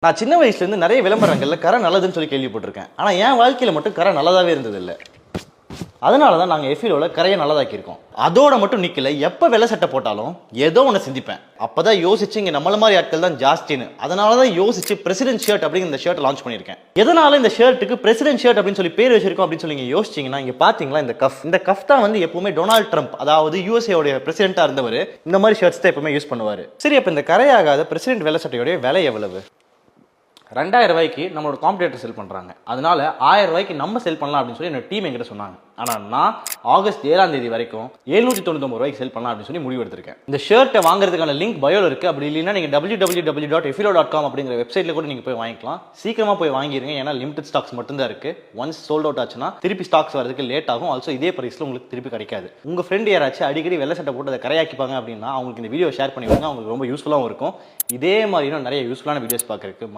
நான் சின்ன வயசுலேருந்து நிறைய விளம்பரங்களில் கரை நல்லதுன்னு சொல்லி கேள்விப்பட்டிருக்கேன். ஆனால் என் வாழ்க்கையில் மட்டும் கரை நல்லதாகவே இருந்ததில்லை. அதனால தான் நாங்கள் எஃபிலோவில் கரையை நல்லதாக்கியிருக்கோம். அதோட மட்டும் நிற்கல, எப்போ வெள்ளை சட்டை போட்டாலும் ஏதோ ஒன்று சிந்திப்பேன். அப்போ தான் யோசிச்சு இங்கே நம்மள மாதிரி ஆட்கள் தான் ஜாஸ்தின்னு, அதனால தான் யோசிச்சு பிரசிடென்ட் ஷர்ட் அப்படிங்கிற இந்த ஷர்ட் லான்ச் பண்ணியிருக்கேன். எதனால இந்த ஷர்ட்டுக்கு பிரசிடென்ட் ஷர்ட் அப்படின்னு சொல்லி பேர் வச்சிருக்கோம் அப்படின்னு சொல்லி நீங்கள் யோசிச்சிங்கன்னா, இங்கே பார்த்தீங்களா இந்த கஃப் தான் வந்து எப்பவுமே டொனால்ட் ட்ரம்ப், அதாவது யூஎஸ்ஏ இந்த இருந்தவர் இந்த மாதிரி ஷர்ட்ஸ் தான் எப்பவுமே யூஸ் பண்ணுவார். சரி, அப்போ இந்த கரையாகாத பிரசிடென்ட் வெள்ளை சட்டையோடைய விலை எவ்வளவு? 2000 ரூபாய்க்கு நம்மளோட காம்படிட்டர் செல் பண்ணுறாங்க. அதனால 1000 ரூபாய்க்கு நம்ம செல் பண்ணலாம் அப்படின்னு சொல்லி என்னோட டீம் என்கிட்ட சொன்னாங்க. ஆனால் நான் ஆகஸ்ட் 7ஆம் தேதி வரைக்கும் 799 ரூபாய்க்கு செல் பண்ணலாம் அப்படின்னு சொல்லி முடிவு எடுத்திருக்கேன். இந்த ஷர்ட்டை வாங்குறதுக்கான லிங்க் பயோல இருக்கு. அப்படி இல்லைன்னா நீங்கள் www.efilo.com அப்படிங்கிற வெப்சைட்ல கூட நீங்கள் போய் வாங்கிக்கலாம். சீக்கிரமா போய் வாங்கிருங்க, ஏன்னா லிமிடெட் ஸ்டாக்ஸ் மட்டும்தான் இருக்கு. ஒன்ஸ் சோல்ட் அவுட் ஆச்சுன்னா திருப்பி ஸ்டாக்ஸ் வரதுக்கு லேட் ஆகும். ஆல்சோ இதே பிரைஸ்ல உங்களுக்கு திருப்பி கிடைக்காது. உங்க ஃப்ரெண்ட் யாராச்சும் அடிக்கடி வெள்ளை சட்டை போட்டு அதை கரையாக்கிப்பாங்க அப்படின்னா அவங்களுக்கு இந்த வீடியோ ஷேர் பண்ணி விடுங்க. அவங்களுக்கு ரொம்ப யூஸ்ஃபுல்லாகவும் இருக்கும். இதே மாதிரி நிறைய யூஸ்ஃபுல்லான வீடியோஸ் பார்க்கறதுக்கு